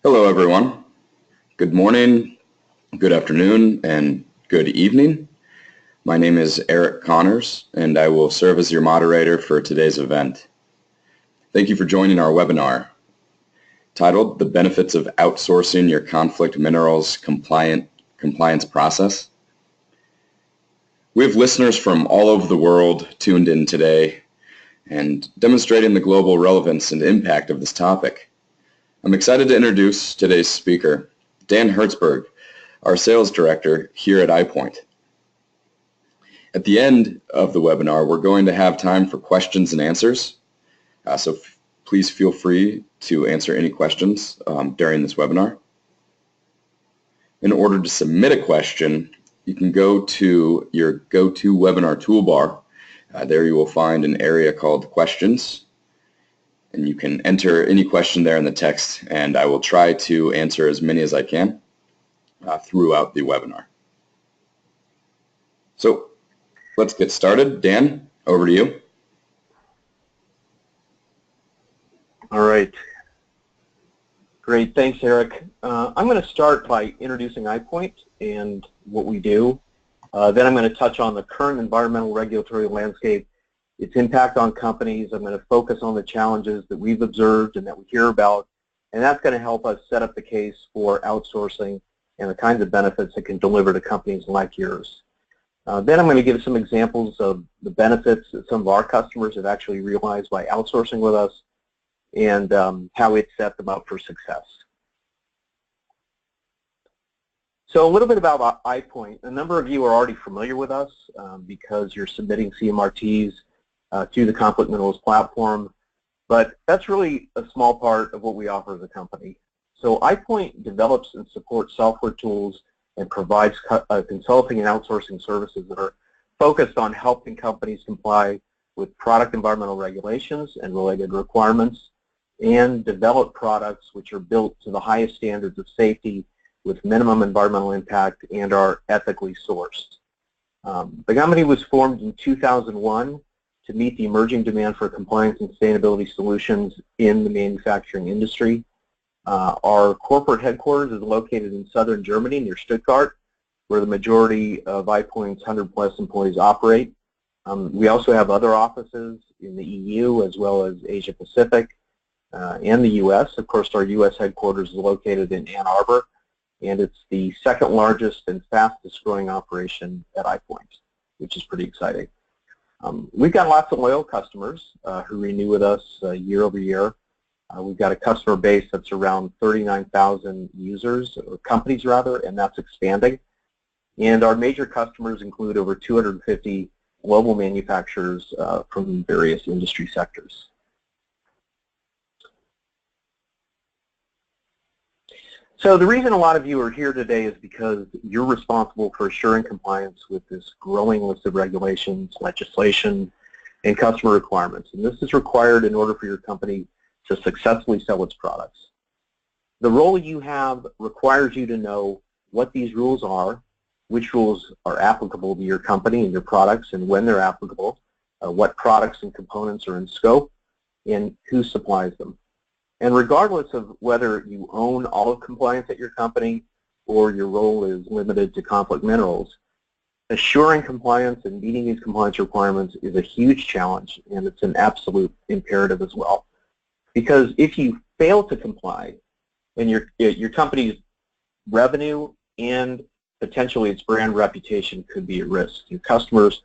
Hello, everyone. Good morning, good afternoon, and good evening. My name is Eric Connors, and I will serve as your moderator for today's event. Thank you for joining our webinar titled The Benefits of Outsourcing Your Conflict Minerals Compliance Process. We have listeners from all over the world tuned in today and demonstrating the global relevance and impact of this topic. I'm excited to introduce today's speaker, Dan Hertzberg, our sales director here at iPoint. At the end of the webinar, we're going to have time for questions and answers, so please feel free to answer any questions during this webinar. In order to submit a question, you can go to your GoToWebinar toolbar. There you will find an area called Questions. And you can enter any question there in the text, and I will try to answer as many as I can throughout the webinar. So let's get started. Dan, over to you. All right. Great. Thanks, Eric. I'm going to start by introducing iPoint and what we do. Then I'm going to touch on the current environmental regulatory landscape, its impact on companies. I'm going to focus on the challenges that we've observed and that we hear about, and that's going to help us set up the case for outsourcing and the kinds of benefits it can deliver to companies like yours. Then I'm going to give some examples of the benefits that some of our customers have actually realized by outsourcing with us and how it set them up for success. So a little bit about iPoint. A number of you are already familiar with us because you're submitting CMRTs to the Conflict Minerals platform, but that's really a small part of what we offer as a company. So iPoint develops and supports software tools and provides consulting and outsourcing services that are focused on helping companies comply with product environmental regulations and related requirements and develop products which are built to the highest standards of safety with minimum environmental impact and are ethically sourced. The company was formed in 2001 to meet the emerging demand for compliance and sustainability solutions in the manufacturing industry. Our corporate headquarters is located in southern Germany near Stuttgart, where the majority of iPoint's 100+ employees operate. We also have other offices in the EU as well as Asia Pacific and the US. Of course, our US headquarters is located in Ann Arbor, and it's the second largest and fastest growing operation at iPoint, which is pretty exciting. We've got lots of loyal customers who renew with us year over year. We've got a customer base that's around 39,000 users, or companies rather, and that's expanding. And our major customers include over 250 global manufacturers from various industry sectors. So the reason a lot of you are here today is because you're responsible for assuring compliance with this growing list of regulations, legislation, and customer requirements. And this is required in order for your company to successfully sell its products. The role you have requires you to know what these rules are, which rules are applicable to your company and your products and when they're applicable, what products and components are in scope, and who supplies them. And regardless of whether you own all of compliance at your company or your role is limited to conflict minerals, assuring compliance and meeting these compliance requirements is a huge challenge, and it's an absolute imperative as well. Because if you fail to comply, then your company's revenue and potentially its brand reputation could be at risk. Your customers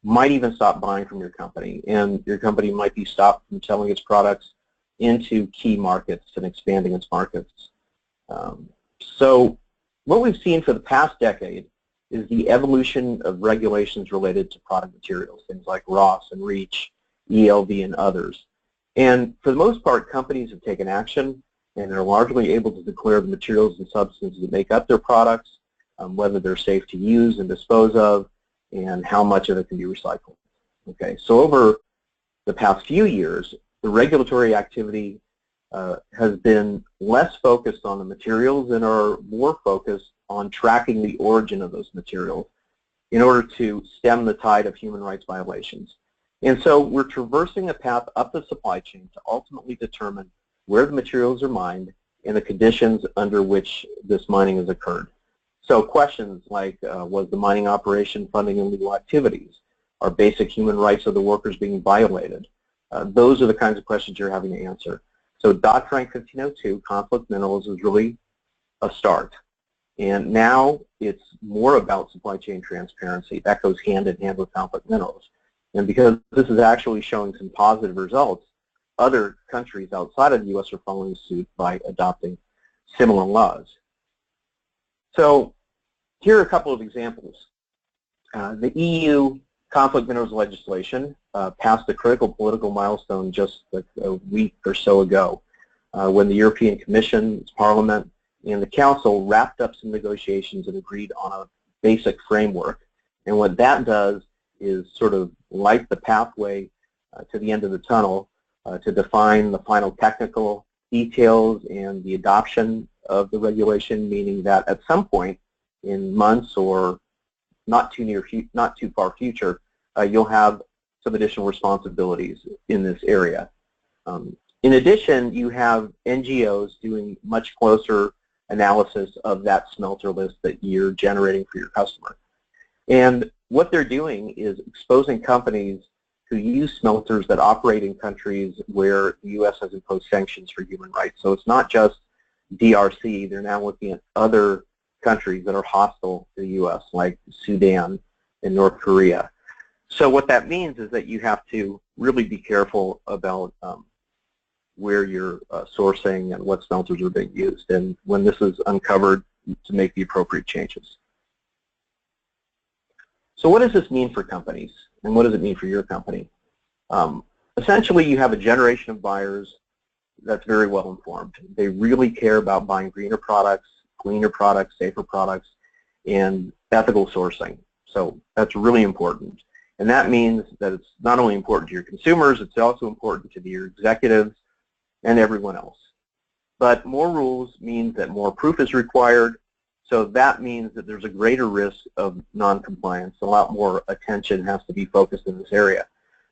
might even stop buying from your company, and your company might be stopped from selling its products into key markets and expanding its markets. So what we've seen for the past decade is the evolution of regulations related to product materials, things like ROS and REACH, ELV, and others. And for the most part, companies have taken action and are largely able to declare the materials and substances that make up their products, whether they're safe to use and dispose of, and how much of it can be recycled. Okay, so over the past few years, the regulatory activity has been less focused on the materials and are more focused on tracking the origin of those materials in order to stem the tide of human rights violations. And so we're traversing a path up the supply chain to ultimately determine where the materials are mined and the conditions under which this mining has occurred. So questions like, was the mining operation funding illegal activities? Are basic human rights of the workers being violated? Those are the kinds of questions you're having to answer. So Dodd-Frank 1502, conflict minerals, is really a start. And now it's more about supply chain transparency. That goes hand in hand with conflict minerals. And because this is actually showing some positive results, other countries outside of the U.S. are following suit by adopting similar laws. So here are a couple of examples. The EU conflict minerals legislation passed a critical political milestone just a week or so ago when the European Commission, Parliament, and the Council wrapped up some negotiations and agreed on a basic framework. And what that does is sort of light the pathway to the end of the tunnel to define the final technical details and the adoption of the regulation, meaning that at some point in months or not too far future, you'll have some additional responsibilities in this area. In addition, you have NGOs doing much closer analysis of that smelter list that you're generating for your customer. And what they're doing is exposing companies who use smelters that operate in countries where the U.S. has imposed sanctions for human rights. So it's not just DRC, they're now looking at other countries that are hostile to the U.S., like Sudan and North Korea. So what that means is that you have to really be careful about where you're sourcing and what smelters are being used, and when this is uncovered, to make the appropriate changes. So what does this mean for companies, and what does it mean for your company? Essentially, you have a generation of buyers that's very well informed. They really care about buying greener products, cleaner products, safer products, and ethical sourcing. So that's really important. And that means that it's not only important to your consumers, it's also important to your executives and everyone else. But more rules means that more proof is required, so that means that there's a greater risk of non-compliance. A lot more attention has to be focused in this area.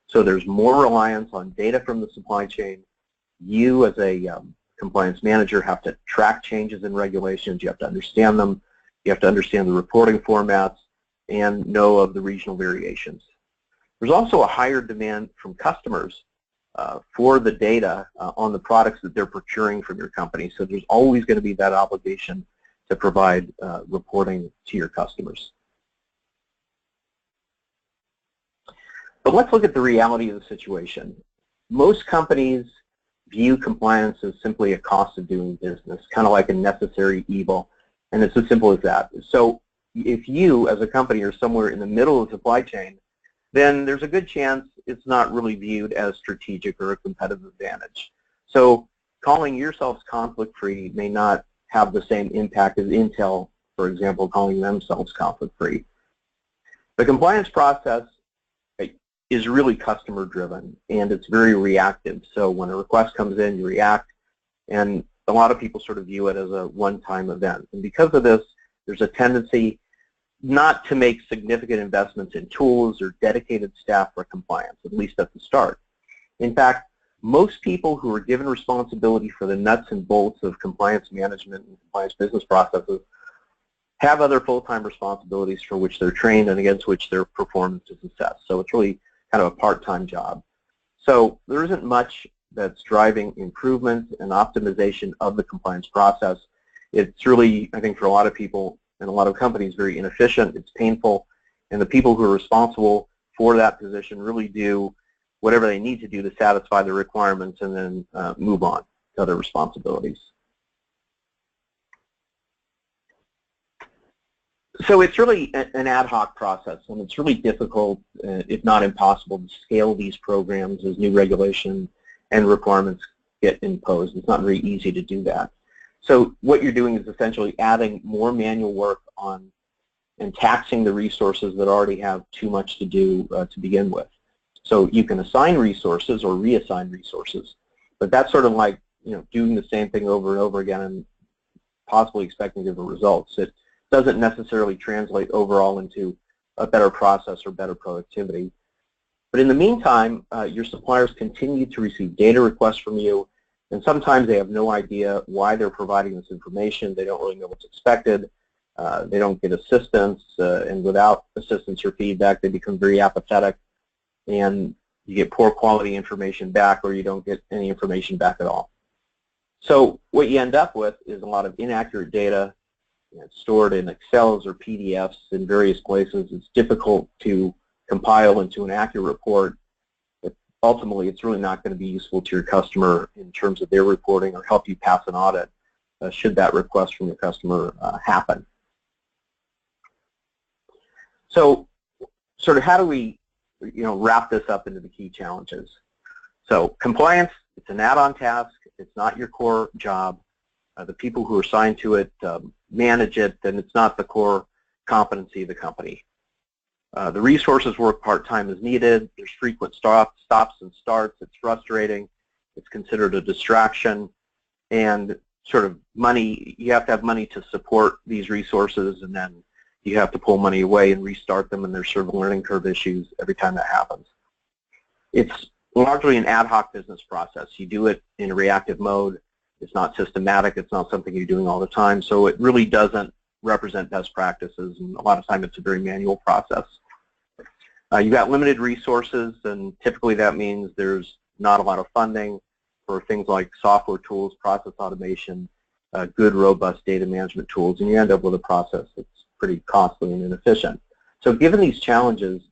So there's more reliance on data from the supply chain. You as a compliance manager have to track changes in regulations. You have to understand them. You have to understand the reporting formats and know of the regional variations. There's also a higher demand from customers for the data on the products that they're procuring from your company. So there's always going to be that obligation to provide reporting to your customers. But let's look at the reality of the situation. Most companies view compliance as simply a cost of doing business, kind of like a necessary evil, and it's as simple as that. So if you, as a company, are somewhere in the middle of the supply chain, then there's a good chance it's not really viewed as strategic or a competitive advantage. So calling yourselves conflict-free may not have the same impact as Intel, for example, calling themselves conflict-free. The compliance process is really customer-driven, and it's very reactive. So when a request comes in, you react, and a lot of people sort of view it as a one-time event. And because of this, there's a tendency not to make significant investments in tools or dedicated staff for compliance, at least at the start. In fact, most people who are given responsibility for the nuts and bolts of compliance management and compliance business processes have other full-time responsibilities for which they're trained and against which their performance is assessed. So it's really kind of a part-time job. So there isn't much that's driving improvement and optimization of the compliance process. It's really, I think, for a lot of people and a lot of companies, very inefficient, it's painful, and the people who are responsible for that position really do whatever they need to do to satisfy the requirements and then move on to other responsibilities. So it's really an ad hoc process, and it's really difficult, if not impossible, to scale these programs as new regulation and requirements get imposed. It's not very easy to do that. So what you're doing is essentially adding more manual work on and taxing the resources that already have too much to do to begin with. So you can assign resources or reassign resources, but that's sort of like, you know, doing the same thing over and over again and possibly expecting different results. It doesn't necessarily translate overall into a better process or better productivity. But in the meantime, your suppliers continue to receive data requests from you, And sometimes they have no idea why they're providing this information. They don't really know what's expected. They don't get assistance, and without assistance or feedback, they become very apathetic, and you get poor quality information back, or you don't get any information back at all. So what you end up with is a lot of inaccurate data. It's stored in Excels or PDFs in various places. It's difficult to compile into an accurate report. But ultimately, it's really not going to be useful to your customer in terms of their reporting or help you pass an audit should that request from your customer happen. So sort of how do we wrap this up into the key challenges? So compliance, it's an add-on task. It's not your core job. The people who are assigned to it manage it, and it's not the core competency of the company. The resources work part-time as needed. There's frequent stops and starts. It's frustrating. It's considered a distraction. And sort of money, you have to have money to support these resources, and then you have to pull money away and restart them, and there's sort of learning curve issues every time that happens. It's largely an ad hoc business process. You do it in a reactive mode. It's not systematic. It's not something you're doing all the time. So it really doesn't represent best practices, and a lot of time it's a very manual process. You've got limited resources, and typically that means there's not a lot of funding for things like software tools, process automation, good, robust data management tools, and you end up with a process that's pretty costly and inefficient. So given these challenges,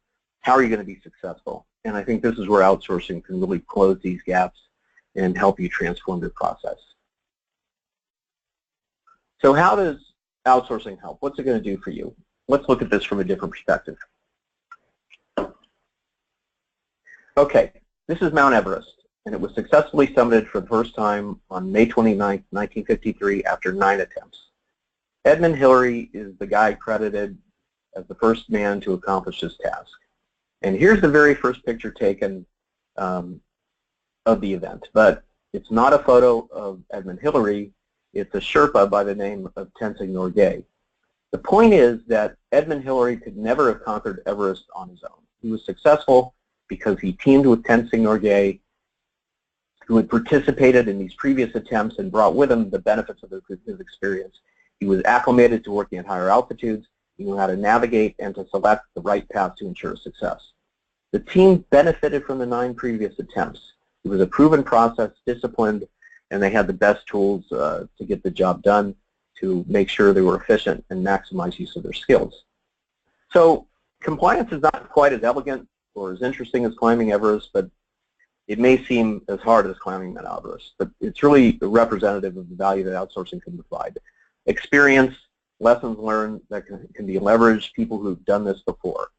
how are you going to be successful? And I think this is where outsourcing can really close these gaps and help you transform your process. So how does outsourcing help? What's it going to do for you? Let's look at this from a different perspective. Okay, this is Mount Everest, and it was successfully summited for the first time on May 29, 1953, after 9 attempts. Edmund Hillary is the guy credited as the first man to accomplish this task. And here's the very first picture taken of the event, but it's not a photo of Edmund Hillary. It's a Sherpa by the name of Tenzing Norgay. The point is that Edmund Hillary could never have conquered Everest on his own. He was successful because he teamed with Tenzing Norgay, who had participated in these previous attempts and brought with him the benefits of his experience. He was acclimated to working at higher altitudes. He knew how to navigate and to select the right path to ensure success. The team benefited from the 9 previous attempts. It was a proven process, disciplined, and they had the best tools to get the job done, to make sure they were efficient and maximize use of their skills. So compliance is not quite as elegant or as interesting as climbing Everest, but it may seem as hard as climbing Mount Everest. But it's really representative of the value that outsourcing can provide. Experience, lessons learned that can be leveraged, people who've done this before.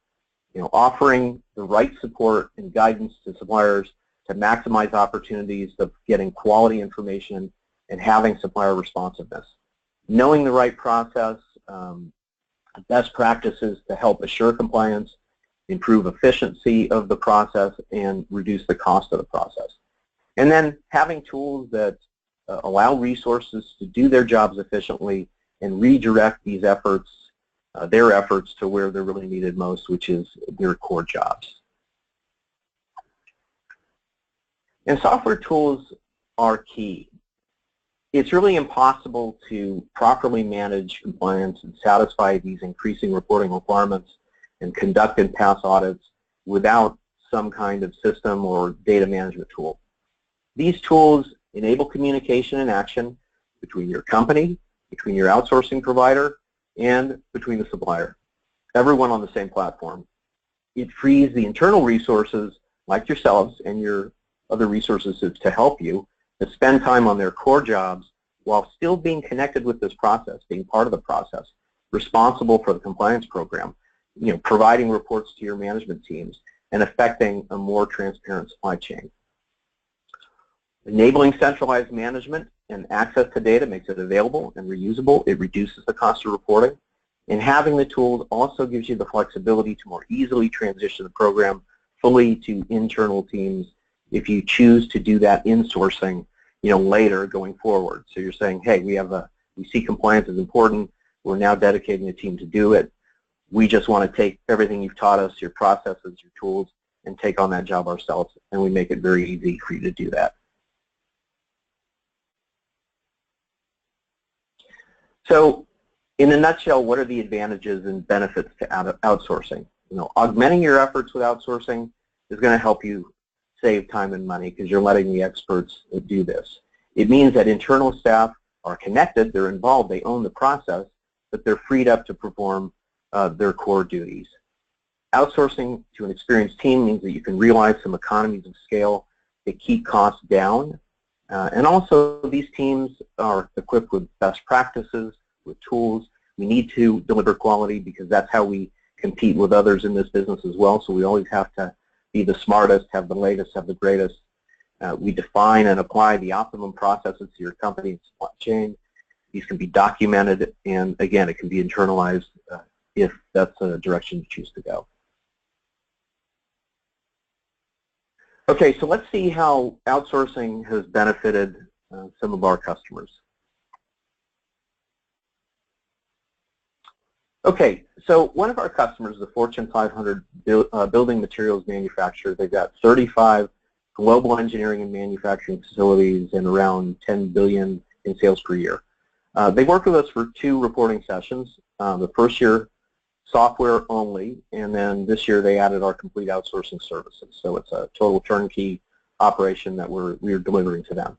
Offering the right support and guidance to suppliers to maximize opportunities of getting quality information and having supplier responsiveness. Knowing the right process, best practices to help assure compliance, improve efficiency of the process, and reduce the cost of the process. And then having tools that allow resources to do their jobs efficiently and redirect these efforts, their efforts, to where they're really needed most, which is their core jobs. And software tools are key. It's really impossible to properly manage compliance and satisfy these increasing reporting requirements and conduct and pass audits without some kind of system or data management tool. These tools enable communication and action between your company, between your outsourcing provider, and between the supplier, everyone on the same platform. It frees the internal resources, like yourselves and your other resources to help you, to spend time on their core jobs while still being connected with this process, being part of the process, responsible for the compliance program, providing reports to your management teams, and affecting a more transparent supply chain. Enabling centralized management and access to data makes it available and reusable. It reduces the cost of reporting. And having the tools also gives you the flexibility to more easily transition the program fully to internal teams if you choose to do that insourcing, later going forward. So you're saying, hey, we see compliance is important. We're now dedicating a team to do it. We just want to take everything you've taught us, your processes, your tools, and take on that job ourselves, and we make it very easy for you to do that. So in a nutshell, what are the advantages and benefits to outsourcing? Augmenting your efforts with outsourcing is going to help you save time and money because you're letting the experts do this. It means that internal staff are connected, they're involved, they own the process, but they're freed up to perform their core duties. Outsourcing to an experienced team means that you can realize some economies of scale to keep costs down. And also, these teams are equipped with best practices, with tools. We need to deliver quality because that's how we compete with others in this business as well. So we always have to be the smartest, have the latest, have the greatest. We define and apply the optimum processes to your company and supply chain. These can be documented, and again, it can be internalized if that's a direction you choose to go. Okay, so let's see how outsourcing has benefited some of our customers. Okay, so one of our customers, the Fortune 500 building materials manufacturer, they've got 35 global engineering and manufacturing facilities and around $10 billion in sales per year. They worked with us for 2 reporting sessions. The first year, software only, and then this year they added our complete outsourcing services. So it's a total turnkey operation that we're delivering to them.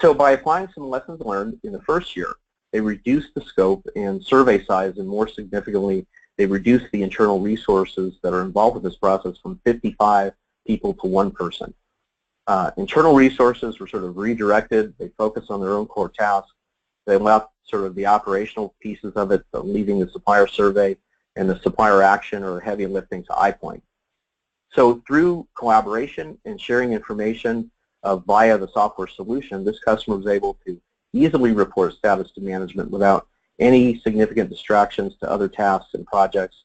So by applying some lessons learned in the first year, they reduced the scope and survey size, and more significantly, they reduced the internal resources that are involved with this process from 55 people to 1 person. Internal resources were sort of redirected. They focused on their own core tasks. They left sort of the operational pieces of it, leaving the supplier survey and the supplier action or heavy lifting to iPoint. So through collaboration and sharing information via the software solution, this customer was able to easily report status to management without any significant distractions to other tasks and projects.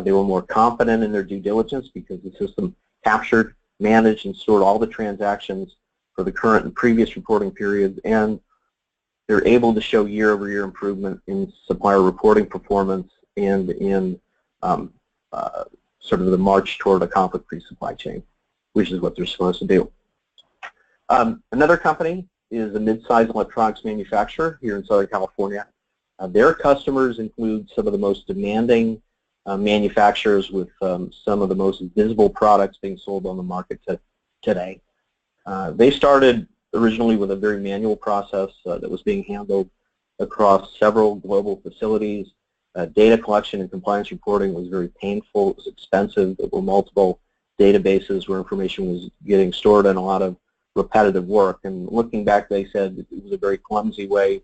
They were more confident in their due diligence because the system captured, managed, and stored all the transactions for the current and previous reporting periods, and they're able to show year-over-year improvement in supplier reporting performance and in sort of the march toward a conflict-free supply chain, which is what they're supposed to do. Another company is a mid-sized electronics manufacturer here in Southern California. Their customers include some of the most demanding manufacturers with some of the most visible products being sold on the market today. They started originally with a very manual process that was being handled across several global facilities. Data collection and compliance reporting was very painful. It was expensive. There were multiple databases where information was getting stored and a lot of repetitive work. And looking back, they said it was a very clumsy way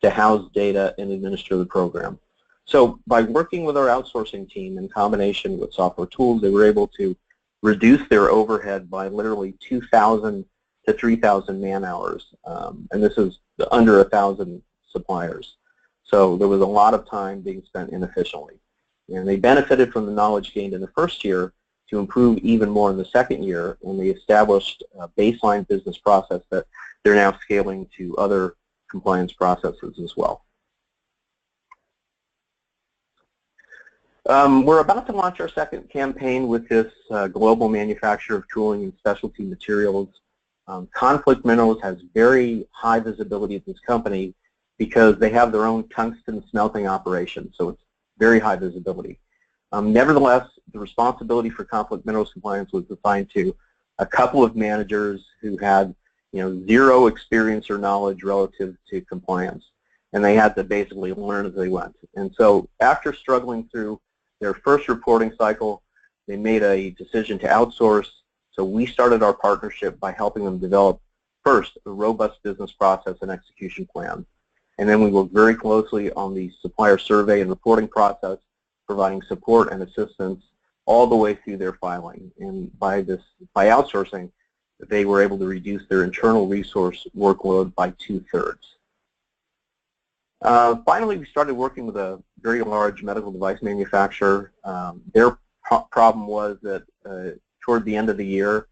to house data and administer the program. So by working with our outsourcing team in combination with software tools, they were able to reduce their overhead by literally 2,000 to 3,000 man hours. And this is under 1,000 suppliers. So there was a lot of time being spent inefficiently. And they benefited from the knowledge gained in the first year to improve even more in the second year, when they established a baseline business process that they're now scaling to other compliance processes as well. We're about to launch our second campaign with this global manufacturer of tooling and specialty materials. Conflict Minerals has very high visibility at this company because they have their own tungsten smelting operation, so it's very high visibility. Nevertheless, the responsibility for conflict minerals compliance was assigned to a couple of managers who had, zero experience or knowledge relative to compliance, and they had to basically learn as they went. And so after struggling through their first reporting cycle, they made a decision to outsource. So we started our partnership by helping them develop, first, a robust business process and execution plan. And then we worked very closely on the supplier survey and reporting process, providing support and assistance all the way through their filing. And by outsourcing, they were able to reduce their internal resource workload by 2/3. Finally, we started working with a very large medical device manufacturer. Their problem was that toward the end of the year,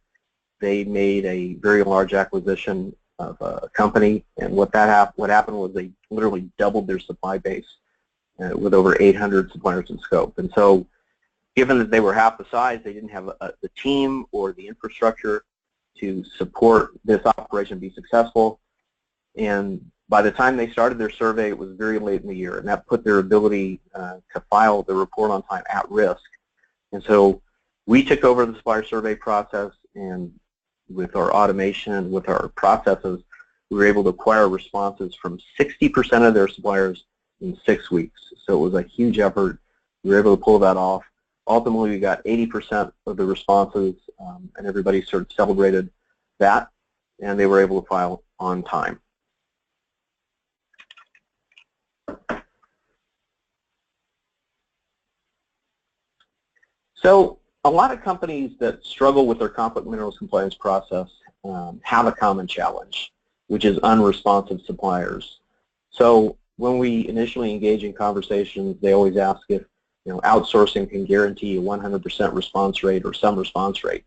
they made a very large acquisition of a company, and what happened was they literally doubled their supply base with over 800 suppliers in scope. And so, given that they were half the size, they didn't have the team or the infrastructure to support this operation be successful. And By the time they started their survey, it was very late in the year, and that put their ability to file the report on time at risk. And so we took over the supplier survey process, and with our automation, with our processes, we were able to acquire responses from 60% of their suppliers in 6 weeks. So it was a huge effort. We were able to pull that off. Ultimately, we got 80% of the responses, and everybody sort of celebrated that, and they were able to file on time. So a lot of companies that struggle with their conflict minerals compliance process have a common challenge, which is unresponsive suppliers. So when we initially engage in conversations, they always ask if outsourcing can guarantee a 100% response rate or some response rate.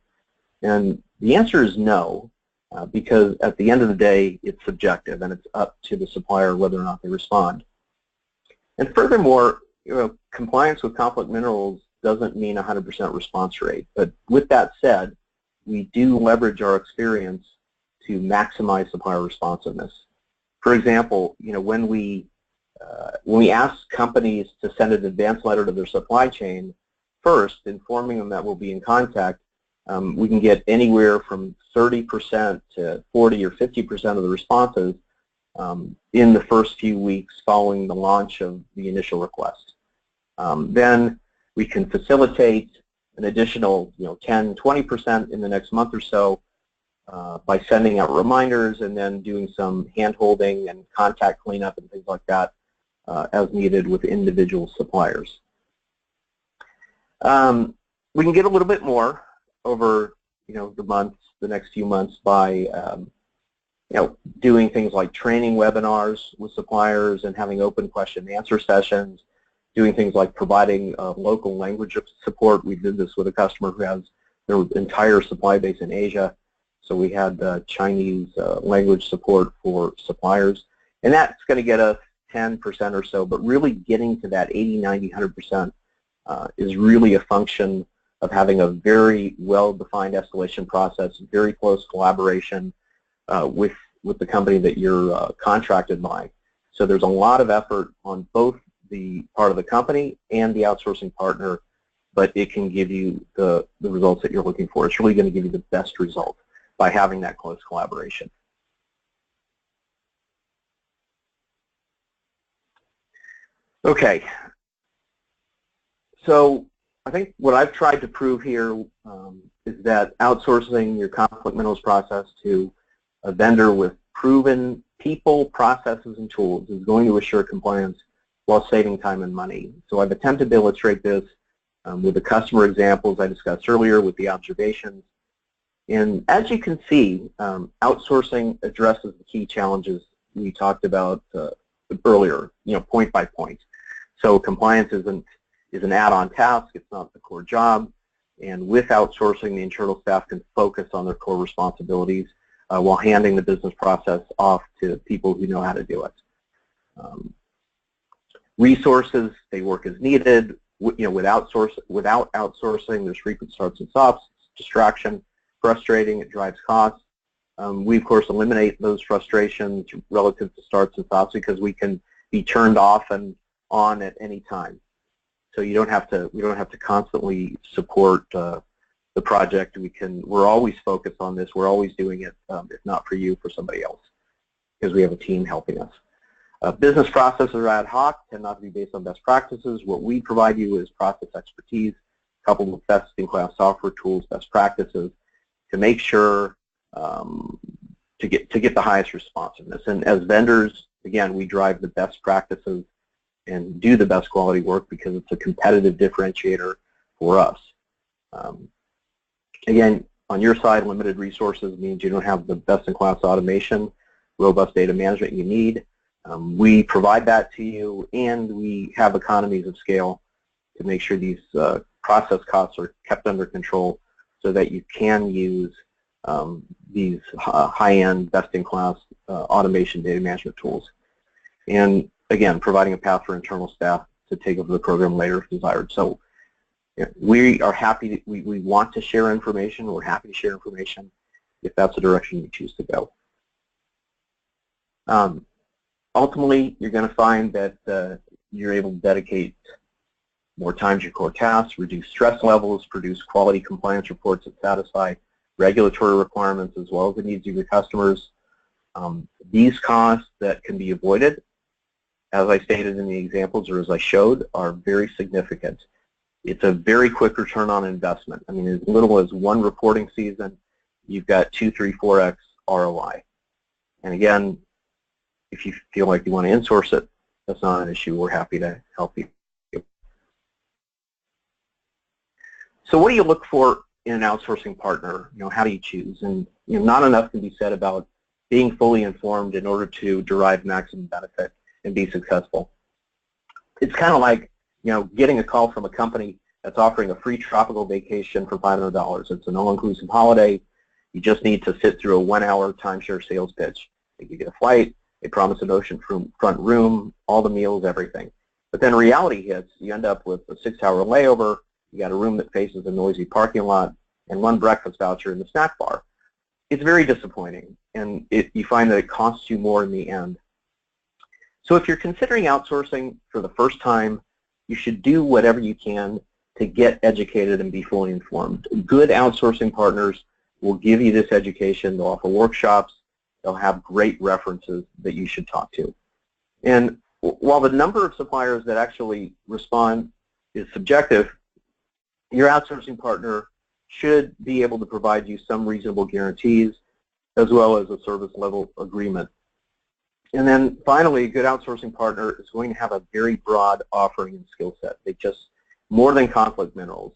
And the answer is no, because at the end of the day, it's subjective, and it's up to the supplier whether or not they respond. And furthermore, compliance with conflict minerals doesn't mean 100% response rate. But with that said, we do leverage our experience to maximize supplier responsiveness. For example, when we ask companies to send an advance letter to their supply chain, first informing them that we'll be in contact, we can get anywhere from 30% to 40 or 50% of the responses in the first few weeks following the launch of the initial request. Then we can facilitate an additional 10-20% in the next month or so by sending out reminders and then doing some hand-holding and contact cleanup and things like that as needed with individual suppliers. We can get a little bit more over the next few months by doing things like training webinars with suppliers and having open question and answer sessions, doing things like providing local language support. We did this with a customer who has their entire supply base in Asia, so we had Chinese language support for suppliers, and that's going to get us 10% or so, but really getting to that 80, 90, 100% is really a function of having a very well-defined escalation process, very close collaboration with the company that you're contracted by. So there's a lot of effort on both the part of the company and the outsourcing partner, but it can give you the results that you're looking for. It's really going to give you the best result by having that close collaboration. Okay, so I think what I've tried to prove here is that outsourcing your conflict minerals process to a vendor with proven people, processes, and tools is going to assure compliance while saving time and money. So I've attempted to illustrate this with the customer examples I discussed earlier with the observations. And as you can see, outsourcing addresses the key challenges we talked about earlier, point by point. So compliance is an add-on task, it's not the core job, and with outsourcing, the internal staff can focus on their core responsibilities while handing the business process off to people who know how to do it. Resources, they work as needed. Without outsourcing, there's frequent starts and stops, distraction, frustrating, it drives costs. We, of course, eliminate those frustrations relative to starts and stops because we can be turned off and on at any time. So we don't have to constantly support the project. We're always focused on this. We're always doing it, if not for you, for somebody else, because we have a team helping us. Business processes are ad hoc, tend not to be based on best practices. What we provide you is process expertise coupled with best-in-class software tools, best practices to make sure to get the highest responsiveness. And as vendors, again, we drive the best practices and do the best quality work because it's a competitive differentiator for us. Again, on your side, limited resources means you don't have the best-in-class automation, robust data management you need. We provide that to you, and we have economies of scale to make sure these process costs are kept under control so that you can use these high-end, best-in-class automation data management tools. And again, providing a path for internal staff to take over the program later if desired. So we are happy, we want to share information. We're happy to share information if that's the direction you choose to go. Ultimately, you're going to find that you're able to dedicate more time to your core tasks, reduce stress levels, produce quality compliance reports that satisfy regulatory requirements as well as the needs of your customers. These costs that can be avoided, as I stated in the examples or as I showed, are very significant. It's a very quick return on investment. I mean, as little as one reporting season, you've got 2, 3, 4x ROI. And again, if you feel like you want to insource it, that's not an issue. We're happy to help you. So what do you look for in an outsourcing partner? How do you choose? And not enough can be said about being fully informed in order to derive maximum benefit and be successful. It's kind of like getting a call from a company that's offering a free tropical vacation for $500. It's an all-inclusive holiday. You just need to sit through a 1-hour timeshare sales pitch. They give you a flight. They promise an ocean-front room, all the meals, everything. But then reality hits. You end up with a 6-hour layover. You got a room that faces a noisy parking lot and one breakfast voucher in the snack bar. It's very disappointing, and you find that it costs you more in the end. So if you're considering outsourcing for the first time, you should do whatever you can to get educated and be fully informed. Good outsourcing partners will give you this education. They'll offer workshops. They'll have great references that you should talk to. And while the number of suppliers that actually respond is subjective, your outsourcing partner should be able to provide you some reasonable guarantees as well as a service level agreement. And then finally, a good outsourcing partner is going to have a very broad offering and skill set. They just, more than conflict minerals,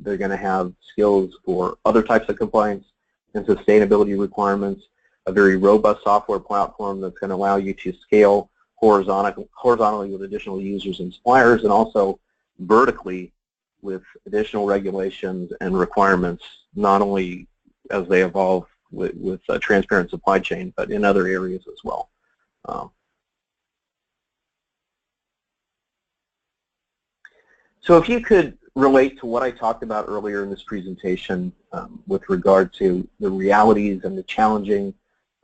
they're going to have skills for other types of compliance and sustainability requirements, a very robust software platform that's going to allow you to scale horizontally with additional users and suppliers, and also vertically with additional regulations and requirements, not only as they evolve with a transparent supply chain, but in other areas as well. So if you could relate to what I talked about earlier in this presentation with regard to the realities and the challenging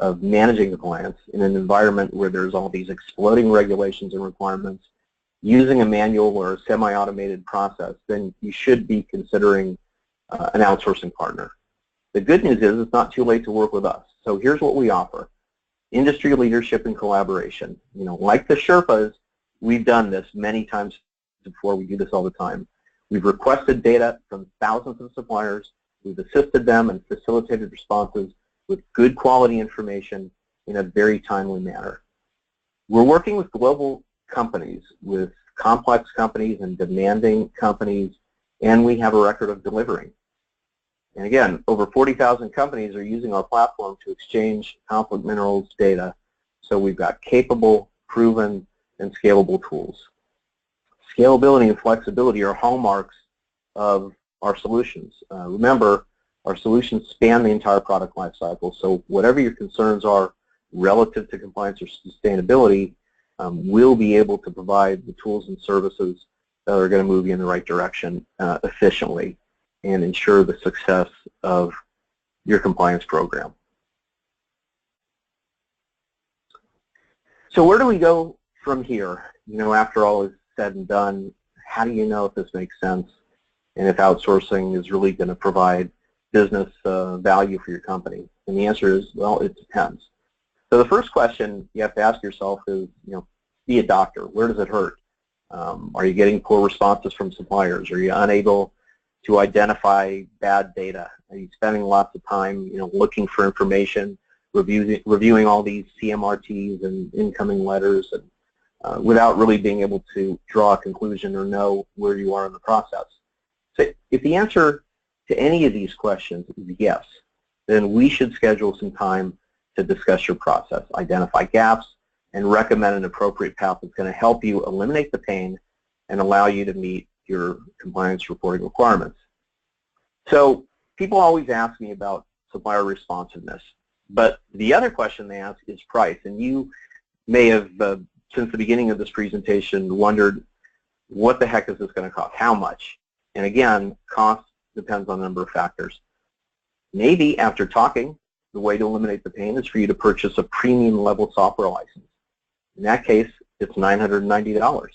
of managing compliance in an environment where there's all these exploding regulations and requirements, using a manual or a semi-automated process, then you should be considering an outsourcing partner. The good news is it's not too late to work with us. So here's what we offer. Industry leadership and collaboration. Like the Sherpas, we've done this many times before. We do this all the time. We've requested data from thousands of suppliers. We've assisted them and facilitated responses with good quality information in a very timely manner. We're working with global companies, with complex companies and demanding companies, and we have a record of delivering. And again, over 40,000 companies are using our platform to exchange conflict minerals data, so we've got capable, proven, and scalable tools. Scalability and flexibility are hallmarks of our solutions. Remember, our solutions span the entire product lifecycle, so whatever your concerns are relative to compliance or sustainability, we'll be able to provide the tools and services that are going to move you in the right direction efficiently and ensure the success of your compliance program. So where do we go from here? After all is said and done, how do you know if this makes sense and if outsourcing is really going to provide business value for your company? And the answer is, well, it depends. So the first question you have to ask yourself is, be a doctor. Where does it hurt? Are you getting poor responses from suppliers? Are you unable to identify bad data? Are you spending lots of time, looking for information, reviewing all these CMRTs and incoming letters, and without really being able to draw a conclusion or know where you are in the process? So if the answer to any of these questions is yes, then we should schedule some time to discuss your process, identify gaps, and recommend an appropriate path that's going to help you eliminate the pain and allow you to meet your compliance reporting requirements. So people always ask me about supplier responsiveness, but the other question they ask is price. And you may have, since the beginning of this presentation, wondered, what the heck is this going to cost? How much? And again, cost depends on a number of factors. Maybe after talking, the way to eliminate the pain is for you to purchase a premium level software license. In that case, it's $990.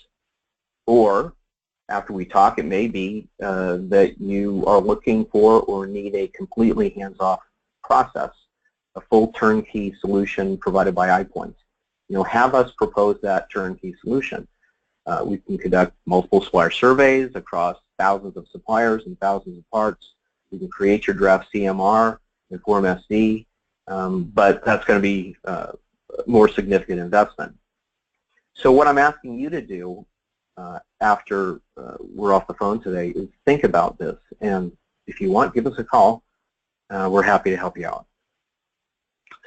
Or after we talk, it may be that you are looking for or need a completely hands-off process, a full turnkey solution provided by iPoint. Have us propose that turnkey solution. We can conduct multiple supplier surveys across thousands of suppliers and thousands of parts. We can create your draft CMR in Form SD, but that's going to be a more significant investment. So what I'm asking you to do after we're off the phone today is think about this, and if you want, give us a call. We're happy to help you out.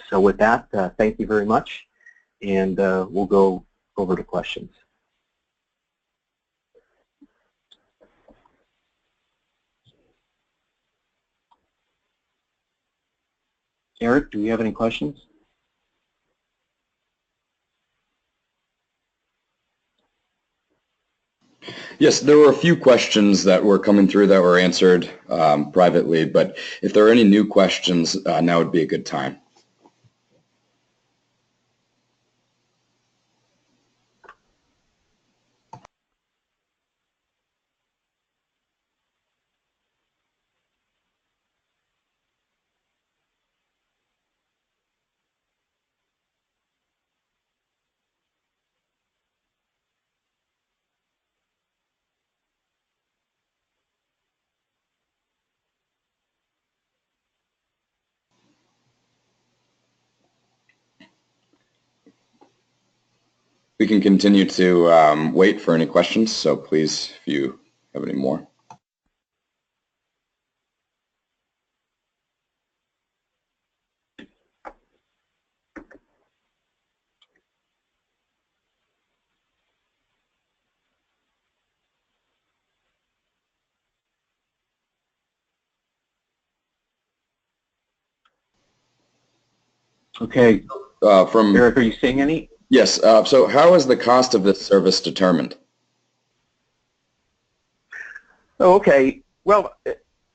So with that, thank you very much, and we'll go over to questions. Eric, do we have any questions? Yes, there were a few questions that were coming through that were answered privately, but if there are any new questions, now would be a good time. We can continue to wait for any questions, so please, if you have any more. Okay. Eric, are you seeing any? Yes. So how is the cost of this service determined? Oh, okay. Well,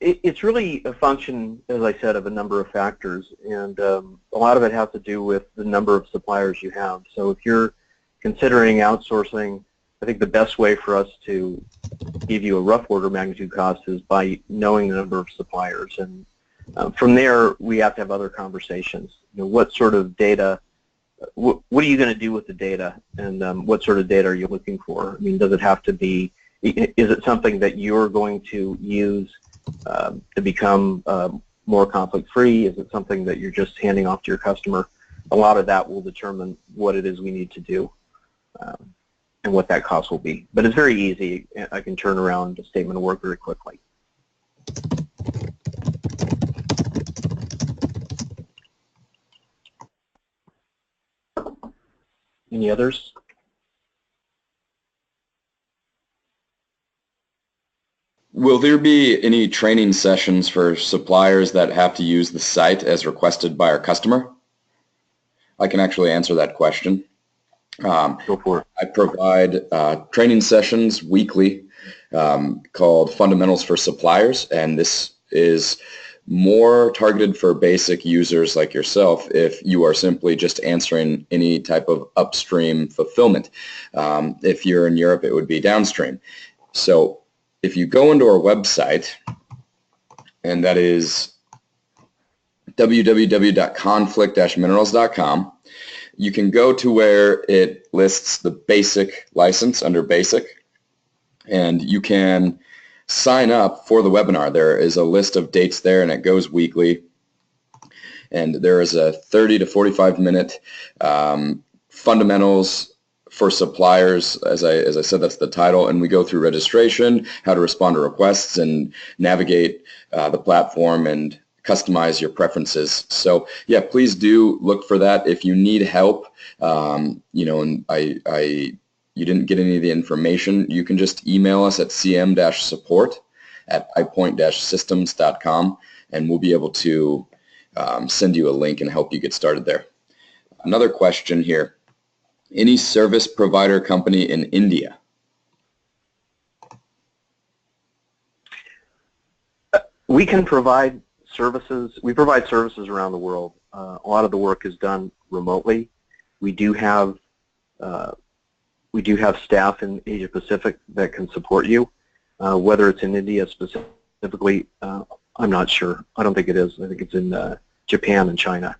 it's really a function, as I said, of a number of factors, and a lot of it has to do with the number of suppliers you have. So if you're considering outsourcing, I think the best way for us to give you a rough order of magnitude cost is by knowing the number of suppliers, and from there we have to have other conversations. What sort of data? What are you going to do with the data, and what sort of data are you looking for? I mean, does it have to be? Is it something that you're going to use to become more conflict-free? Is it something that you're just handing off to your customer? A lot of that will determine what it is we need to do and what that cost will be. But it's very easy. I can turn around a statement of work very quickly. Any others? Will there be any training sessions for suppliers that have to use the site as requested by our customer? I can actually answer that question. Go for it. I provide training sessions weekly called Fundamentals for Suppliers, and this is more targeted for basic users like yourself if you are simply just answering any type of upstream fulfillment. If you're in Europe, it would be downstream. So if you go into our website, and that is www.conflict-minerals.com, you can go to where it lists the basic license under basic, and you can sign up for the webinar. There is a list of dates there, and it goes weekly. And there is a 30 to 45 minute fundamentals for suppliers. As I said, that's the title. And we go through registration, how to respond to requests, and navigate the platform and customize your preferences. So yeah, please do look for that. If you need help, and you didn't get any of the information, you can just email us at cm-support@ipoint-systems.com, and we'll be able to send you a link and help you get started there. Another question here. Any service provider company in India? We can provide services. We provide services around the world. A lot of the work is done remotely. We do have We do have staff in Asia Pacific that can support you. Whether it's in India specifically, I'm not sure. I don't think it is. I think it's in Japan and China.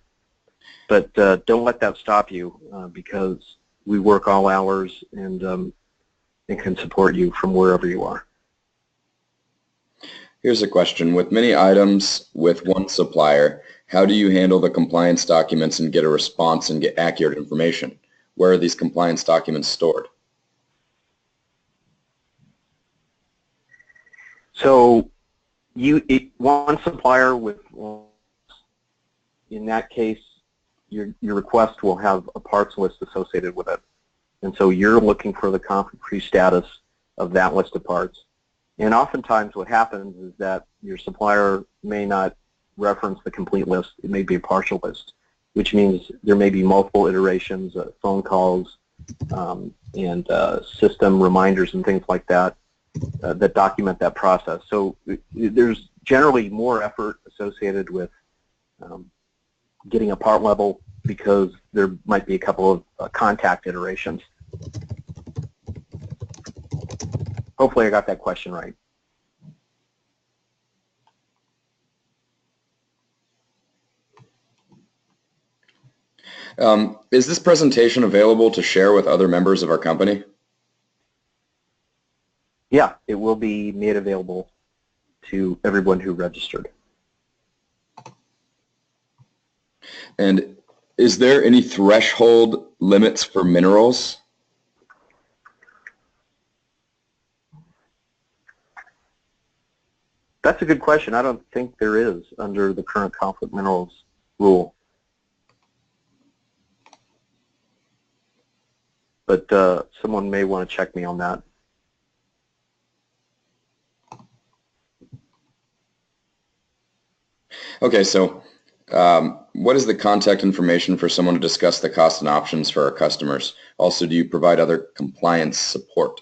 But don't let that stop you because we work all hours and can support you from wherever you are. Here's a question. With many items with one supplier, how do you handle the compliance documents and get a response and get accurate information? Where are these compliance documents stored? So one supplier with, in that case, your request will have a parts list associated with it. And so you're looking for the conflict-free status of that list of parts. And oftentimes what happens is that your supplier may not reference the complete list. It may be a partial list, which means there may be multiple iterations, phone calls, and system reminders and things like that that document that process. So there's generally more effort associated with getting a part level because there might be a couple of contact iterations. Hopefully I got that question right. Is this presentation available to share with other members of our company? Yeah, it will be made available to everyone who registered. And is there any threshold limits for minerals? That's a good question. I don't think there is under the current conflict minerals rule. But someone may want to check me on that. Okay, so what is the contact information for someone to discuss the costs and options for our customers? Also, do you provide other compliance support?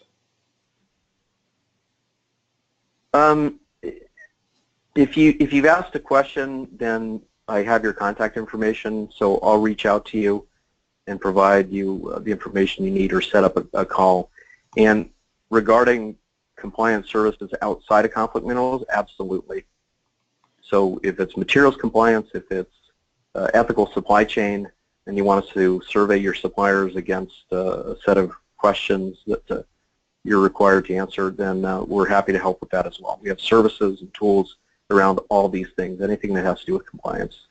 If you've asked a question, then I have your contact information, so I'll reach out to you and provide you the information you need or set up a call. And regarding compliance services outside of conflict minerals, absolutely. So if it's materials compliance, if it's ethical supply chain, and you want us to survey your suppliers against a set of questions that you're required to answer, then we're happy to help with that as well. We have services and tools around all these things. Anything that has to do with compliance,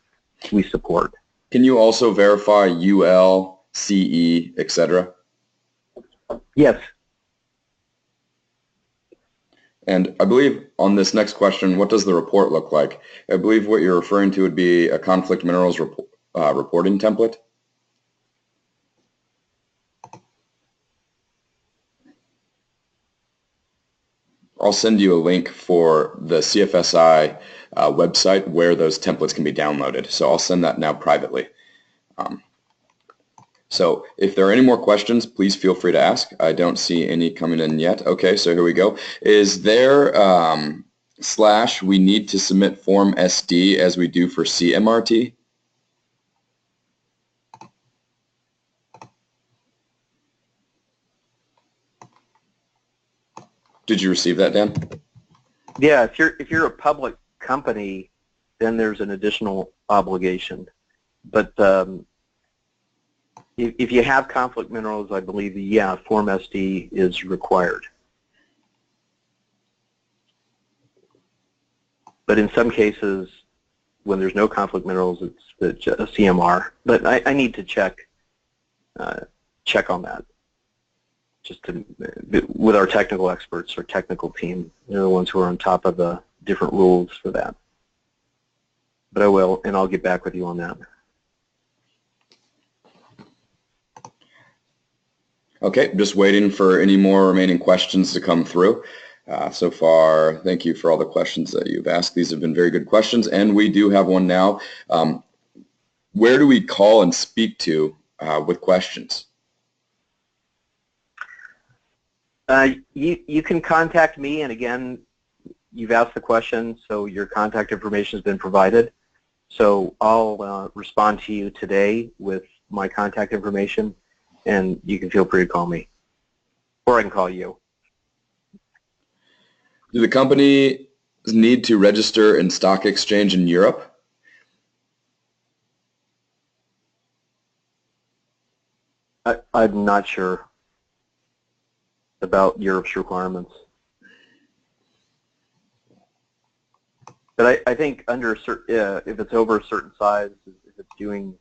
we support. Can you also verify UL, CE, etc.? Yes. And I believe on this next question, what does the report look like? I believe what you're referring to would be a conflict minerals reporting template. I'll send you a link for the CFSI website where those templates can be downloaded. So I'll send that now privately. So if there are any more questions, please feel free to ask. I don't see any coming in yet. Okay, so here we go. Is there / we need to submit Form SD as we do for CMRT? Did you receive that, Dan? Yeah, if you're a public company, then there's an additional obligation. But if you have conflict minerals, I believe, yeah, Form SD is required. But in some cases, when there's no conflict minerals, it's a CMR. But I need to check on that. Just with our technical experts or technical team. They're the ones who are on top of the different rules for that. But I will, and I'll get back with you on that. Okay, just waiting for any more remaining questions to come through. So far, thank you for all the questions that you've asked. These have been very good questions, and we do have one now. Where do we call and speak to with questions? You can contact me, and again, you've asked the question, so your contact information has been provided. So I'll respond to you today with my contact information. and you can feel free to call me, or I can call you. Do the company need to register in stock exchange in Europe? I'm not sure about Europe's requirements. But I think under if it's over a certain size, if it's doing,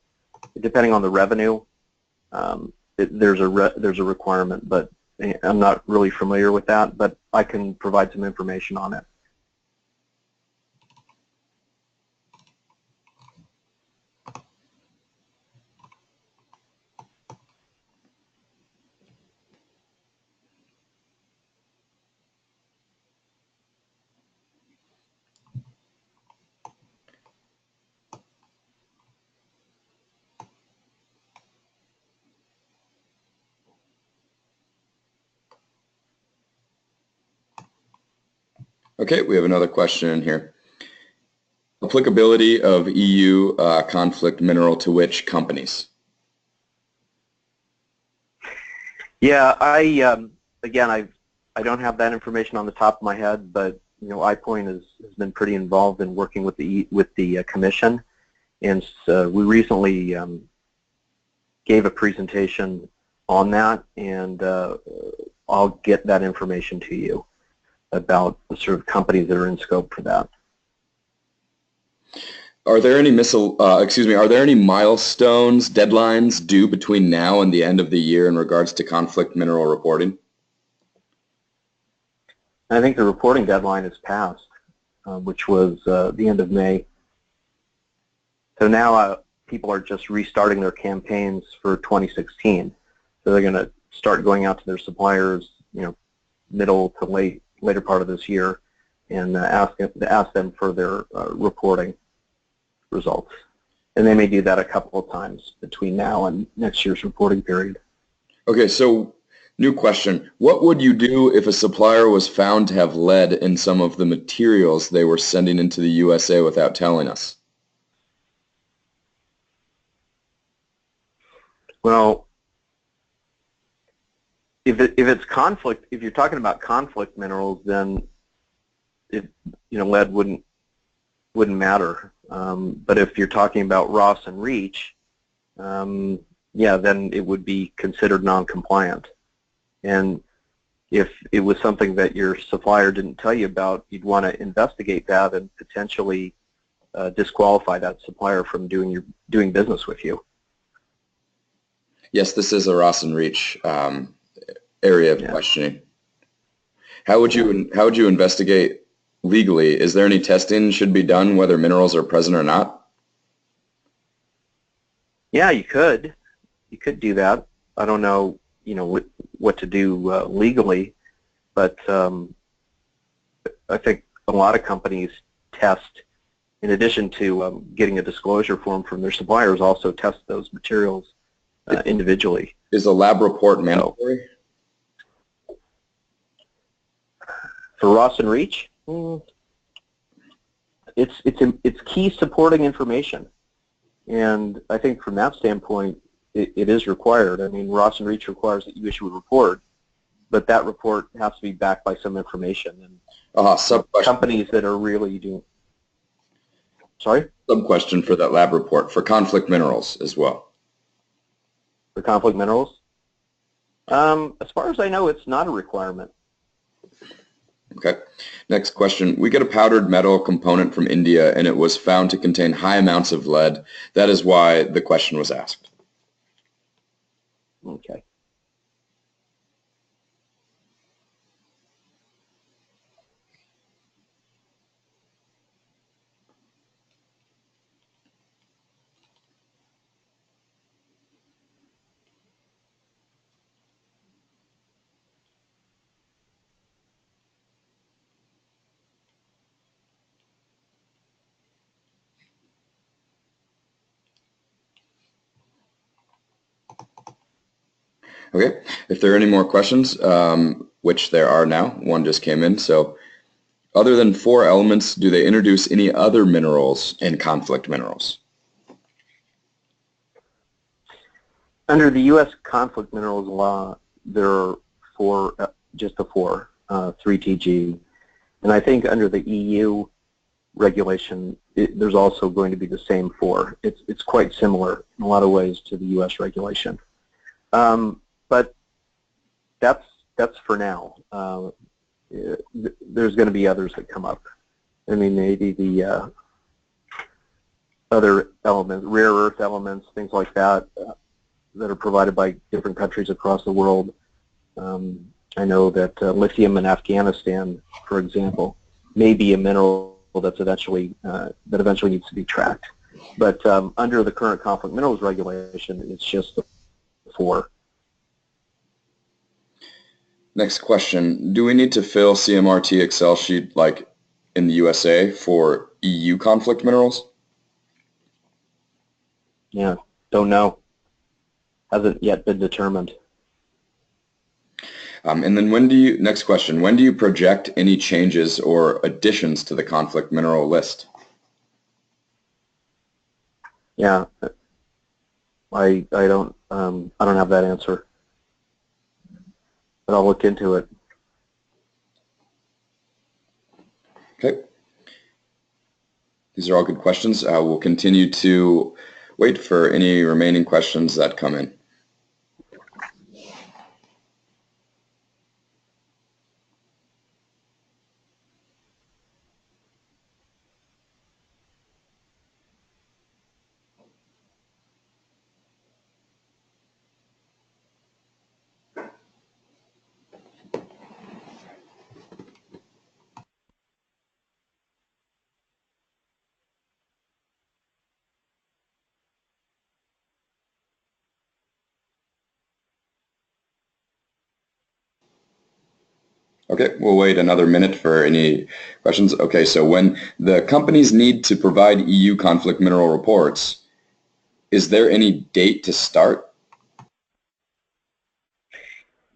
depending on the revenue, there's a requirement. But I'm not really familiar with that. But I can provide some information on it. Okay, we have another question in here. Applicability of EU conflict mineral to which companies? Yeah, again, I don't have that information on the top of my head, but iPoint has been pretty involved in working with the commission, and so we recently gave a presentation on that, and I'll get that information to you about the sort of companies that are in scope for that. Are there any are there any milestones, deadlines due between now and the end of the year in regards to conflict mineral reporting? I think the reporting deadline is passed, which was the end of May. So now people are just restarting their campaigns for 2016. So they're going to start going out to their suppliers, middle to later part of this year, and ask them for their reporting results. And they may do that a couple of times between now and next year's reporting period. Okay, so new question. What would you do if a supplier was found to have lead in some of the materials they were sending into the USA without telling us? Well, if you're talking about conflict minerals, then lead wouldn't matter. But if you're talking about Ross and Reach, yeah, then it would be considered non-compliant. And if it was something that your supplier didn't tell you about, you'd want to investigate that and potentially disqualify that supplier from doing business with you. Yes, this is a Ross and Reach area of questioning. How would you investigate legally? Is there any testing should be done whether minerals are present or not? Yeah, you could do that. I don't know, what to do legally, but I think a lot of companies test, in addition to getting a disclosure form from their suppliers, also test those materials individually. Is a lab report mandatory? For Ross and Reach, it's key supporting information, and I think from that standpoint, it is required. I mean, Ross and Reach requires that you issue a report, but that report has to be backed by some information. And companies that are really doing. Sorry? Sub-question for that lab report for conflict minerals as well. For conflict minerals? As far as I know, it's not a requirement. Okay. Next question. We get a powdered metal component from India, and it was found to contain high amounts of lead. That is why the question was asked. Okay. Okay. If there are any more questions, which there are now, one just came in. So other than 4 elements, do they introduce any other minerals in conflict minerals? Under the U.S. conflict minerals law, there are just the four, 3TG. And I think under the EU regulation, there's also going to be the same four. It's quite similar in a lot of ways to the U.S. regulation. But that's for now. There's going to be others that come up. I mean, maybe the other elements, rare earth elements, things like that, that are provided by different countries across the world. I know that lithium in Afghanistan, for example, may be a mineral that's eventually needs to be tracked. But under the current conflict minerals regulation, it's just the four. Next question. Do we need to fill CMRT Excel sheet like in the USA for EU conflict minerals? Yeah, don't know. Hasn't yet been determined. And then next question, when do you project any changes or additions to the conflict mineral list? Yeah, I don't have that answer, but I'll look into it. Okay. These are all good questions. We'll continue to wait for any remaining questions that come in. Okay, we'll wait another minute for any questions. Okay, so when the companies need to provide EU conflict mineral reports, is there any date to start?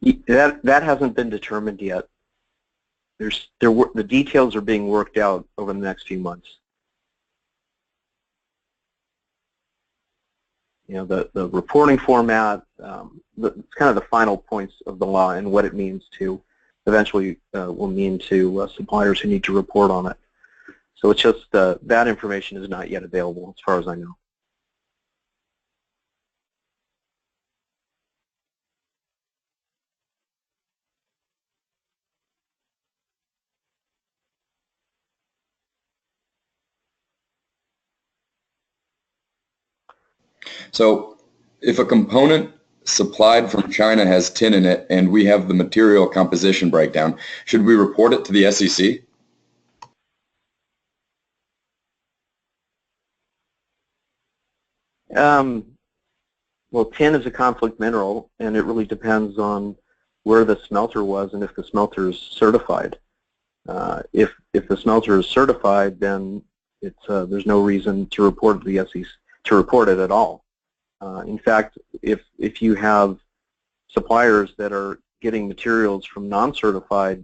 That hasn't been determined yet. The details are being worked out over the next few months. You know, the reporting format, it's kind of the final points of the law and what it means to eventually will mean to suppliers who need to report on it. So it's just that information is not yet available as far as I know. So if a component supplied from China has tin in it and we have the material composition breakdown, should we report it to the SEC? Well, tin is a conflict mineral, and it really depends on where the smelter was and if the smelter is certified. If the smelter is certified, then there's no reason to report it to the SEC, to report it at all. In fact, if you have suppliers that are getting materials from non-certified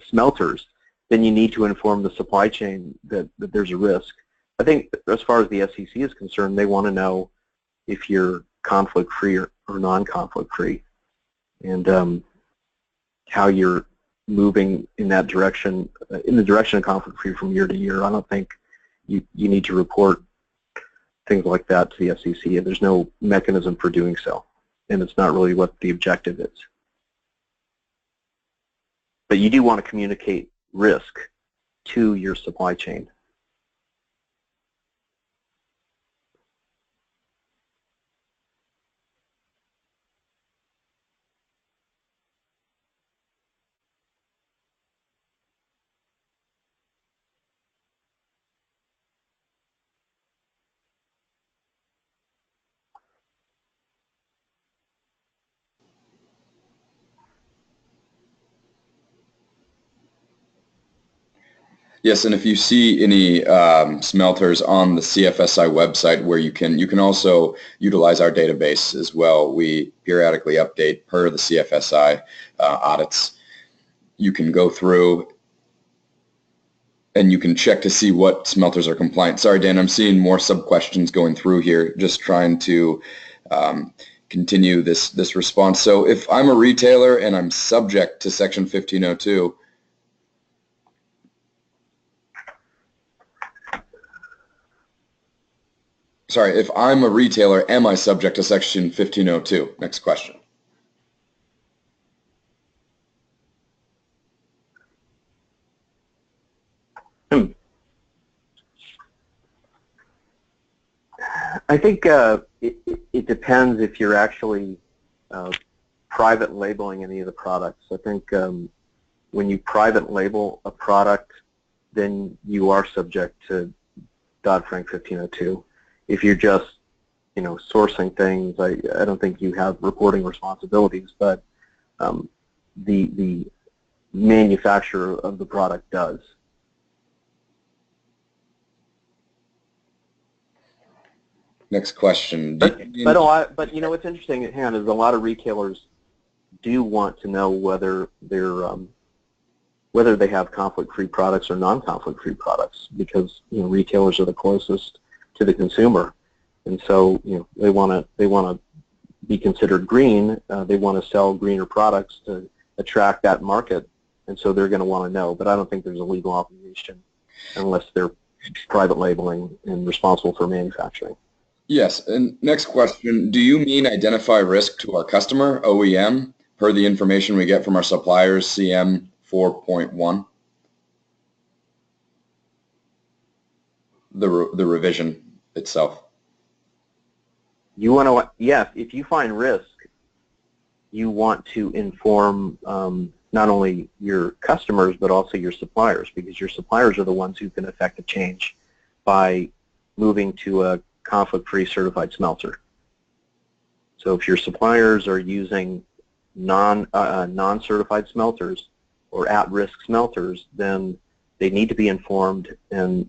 smelters, then you need to inform the supply chain that there's a risk. I think as far as the SEC is concerned, they want to know if you're conflict-free or non-conflict-free, and how you're moving in that direction, in the direction of conflict-free from year to year. I don't think you need to report things like that to the SEC. There's no mechanism for doing so, and it's not really what the objective is. But you do want to communicate risk to your supply chain. Yes, and if you see any smelters on the CFSI website where you can also utilize our database as well. We periodically update per the CFSI audits. You can go through and you can check to see what smelters are compliant. Sorry, Dan, I'm seeing more sub-questions going through here, just trying to continue this response. So if I'm a retailer and I'm subject to Section 1502, sorry, if I'm a retailer, am I subject to Section 1502? Next question. I think it depends if you're actually private labeling any of the products. I think when you private label a product, then you are subject to Dodd-Frank 1502. If you're just, sourcing things, I don't think you have reporting responsibilities, but the manufacturer of the product does. Next question. But what's interesting at hand is a lot of retailers do want to know whether they have conflict-free products or non-conflict-free products, because retailers are the closest to the consumer, and so they want to be considered green. They want to sell greener products to attract that market, and so they're going to want to know. But I don't think there's a legal obligation unless they're private labeling and responsible for manufacturing. Yes, and next question, do you mean identify risk to our customer, OEM, per the information we get from our suppliers, CM 4.1? The revision itself. You want to, yes, if you find risk, you want to inform not only your customers but also your suppliers, because your suppliers are the ones who can affect a change by moving to a conflict-free certified smelter. So if your suppliers are using non-certified smelters or at-risk smelters, then they need to be informed and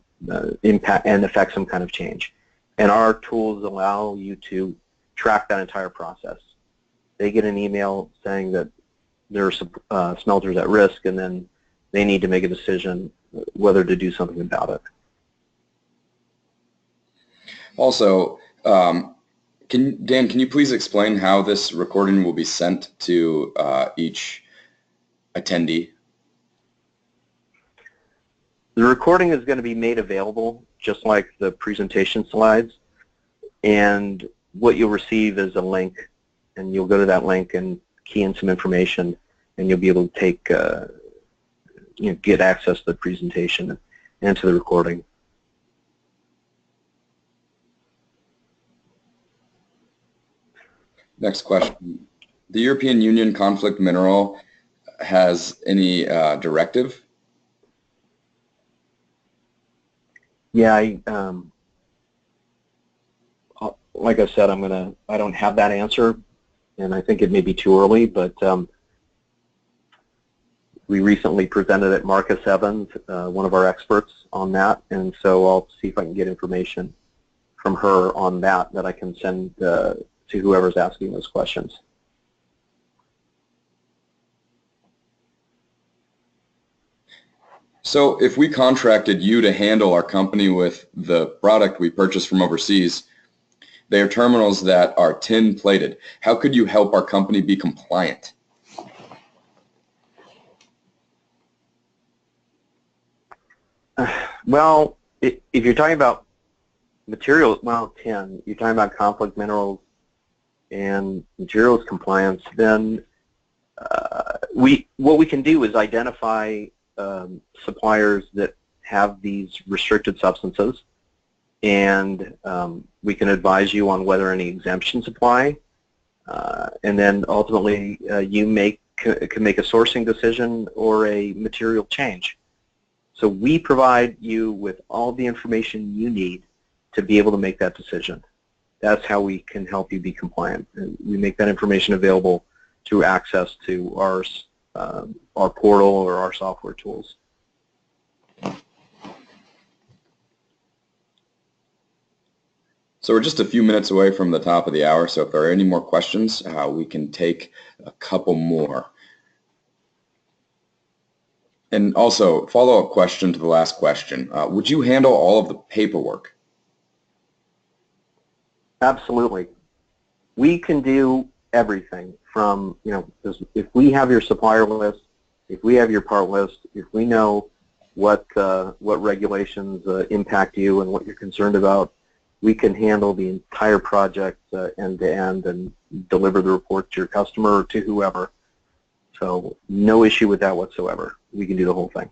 impact and affect some kind of change. And our tools allow you to track that entire process. They get an email saying that there are smelters at risk, and then they need to make a decision whether to do something about it. Also, Dan, can you please explain how this recording will be sent to each attendee? The recording is going to be made available just like the presentation slides, and what you'll receive is a link, and you'll go to that link and key in some information, and you'll be able to take, get access to the presentation and to the recording. Next question. The European Union conflict mineral has any directive? Yeah, like I said, I don't have that answer, and I think it may be too early, but we recently presented at Marcus Evans, one of our experts on that, and so I'll see if I can get information from her on that I can send to whoever's asking those questions. So if we contracted you to handle our company with the product we purchased from overseas, they are terminals that are tin plated. How could you help our company be compliant? Well, if you're talking about materials, well, tin, you're talking about conflict minerals and materials compliance, then what we can do is identify suppliers that have these restricted substances, and we can advise you on whether any exemptions apply, and then ultimately you can make a sourcing decision or a material change. So we provide you with all the information you need to be able to make that decision. That's how we can help you be compliant. We make that information available through access to our portal or our software tools. So we're just a few minutes away from the top of the hour, so if there are any more questions, we can take a couple more. And also, follow-up question to the last question. Would you handle all of the paperwork? Absolutely. we can do everything from, if we have your supplier list, if we have your part list, if we know what regulations impact you and what you're concerned about, we can handle the entire project end to end and deliver the report to your customer or to whoever. So no issue with that whatsoever. We can do the whole thing.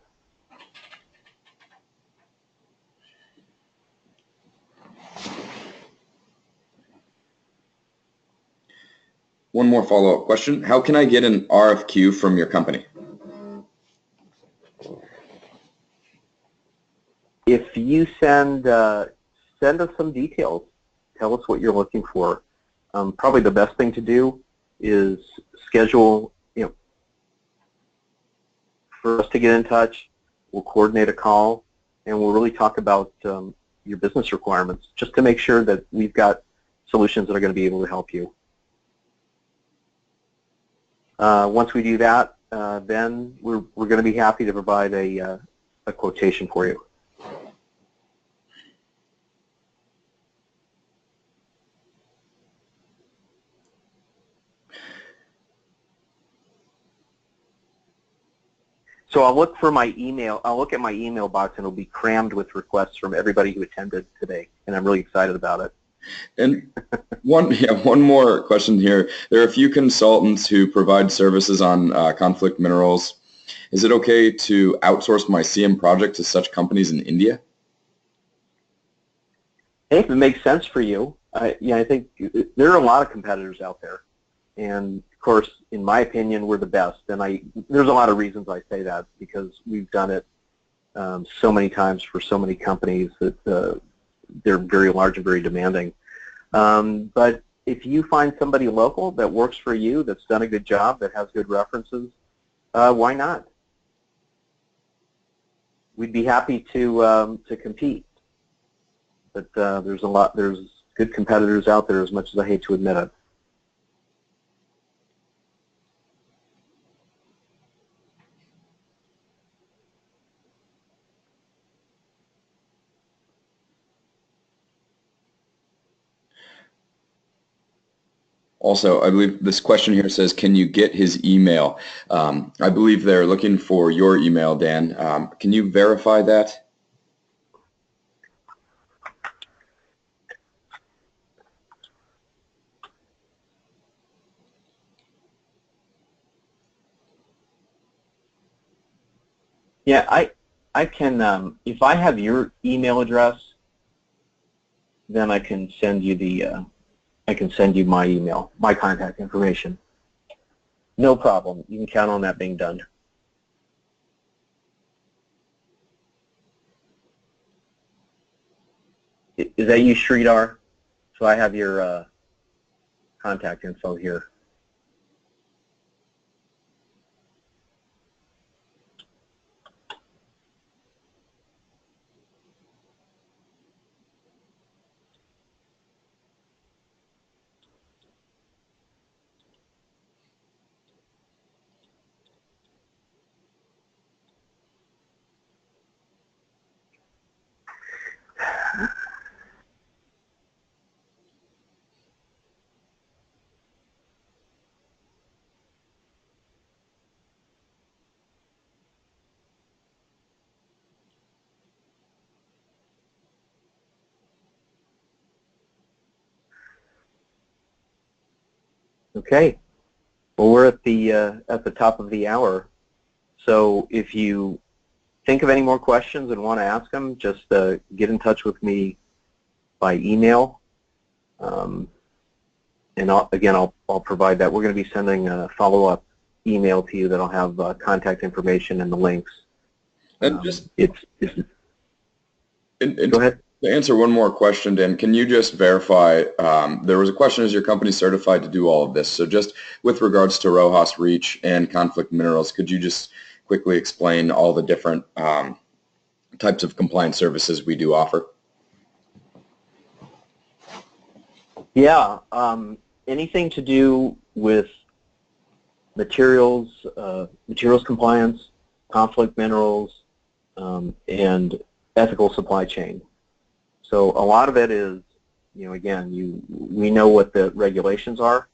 One more follow-up question. How can I get an RFQ from your company? If you send us some details, tell us what you're looking for. Probably the best thing to do is schedule, for us to get in touch. We'll coordinate a call, and we'll really talk about your business requirements, just to make sure that we've got solutions that are going to be able to help you. Once we do that, then we're going to be happy to provide a quotation for you. So I'll look for my email. I'll look at my email box, and it'll be crammed with requests from everybody who attended today, and I'm really excited about it. And one more question here. There are a few consultants who provide services on conflict minerals. Is it okay to outsource my CM project to such companies in India? Hey, if it makes sense for you, I think there are a lot of competitors out there, and of course, in my opinion, we're the best. And there's a lot of reasons I say that, because we've done it so many times for so many companies that they're very large and very demanding. But if you find somebody local that works for you, that's done a good job, that has good references, why not? We'd be happy to compete. But there's good competitors out there, as much as I hate to admit it. Also, I believe this question here says, can you get his email? I believe they're looking for your email, Dan. Can you verify that? Yeah, I can, if I have your email address, then I can send you my email, my contact information. No problem. You can count on that being done. Is that you, Sridhar? So I have your contact info here. Okay. Well, we're at the top of the hour. So if you think of any more questions and want to ask them, just get in touch with me by email. And I'll provide that. We're going to be sending a follow-up email to you that'll have contact information and the links. And Go ahead. To answer one more question, Dan, can you just verify, there was a question, is your company certified to do all of this? So just with regards to RoHS, REACH, and conflict minerals, could you just quickly explain all the different types of compliance services we do offer? Yeah, anything to do with materials compliance, conflict minerals, and ethical supply chain. So a lot of it is again, we know what the regulations are.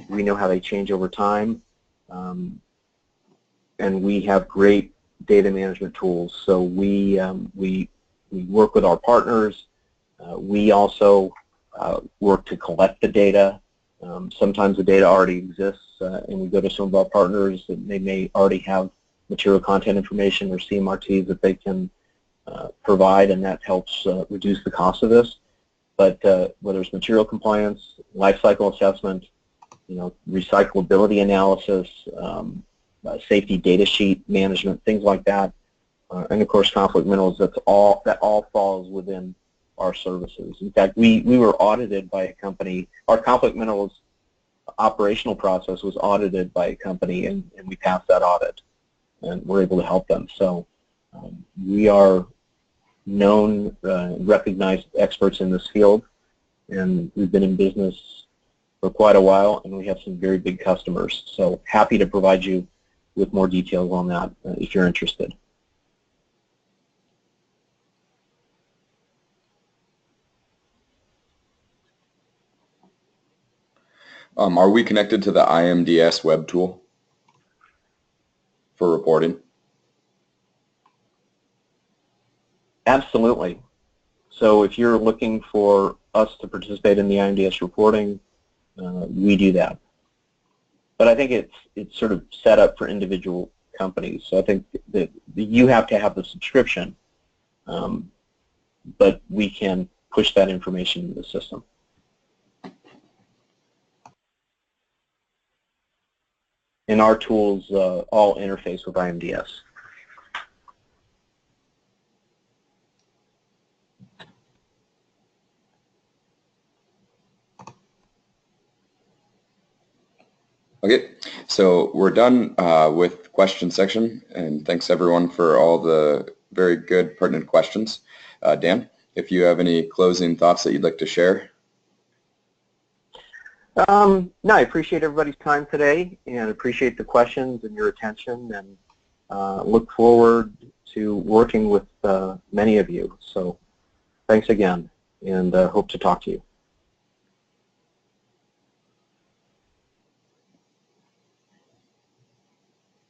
We know how they change over time. And we have great data management tools. So we work with our partners. We also work to collect the data. Sometimes the data already exists, and we go to some of our partners and they may already have material content information or CMRTs that they can provide, and that helps reduce the cost of this. But whether it's material compliance, life cycle assessment, recyclability analysis, safety data sheet management, things like that, and of course conflict minerals, that all falls within our services. In fact, we were audited by a company. Our conflict minerals operational process was audited by a company, and we passed that audit, and we're able to help them. So we are known, recognized experts in this field, and we've been in business for quite a while, and we have some very big customers. So happy to provide you with more details on that if you're interested. Are we connected to the IMDS web tool for reporting? Absolutely. So if you're looking for us to participate in the IMDS reporting, we do that. But I think it's sort of set up for individual companies. So I think that you have to have the subscription, but we can push that information into the system. And our tools all interface with IMDS. Okay, so we're done with question section, and thanks everyone for all the very good pertinent questions. Dan, if you have any closing thoughts that you'd like to share. No, I appreciate everybody's time today, and appreciate the questions and your attention, and look forward to working with many of you. So thanks again, and hope to talk to you.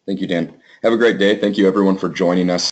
Thank you, Dan. Have a great day. Thank you, everyone, for joining us.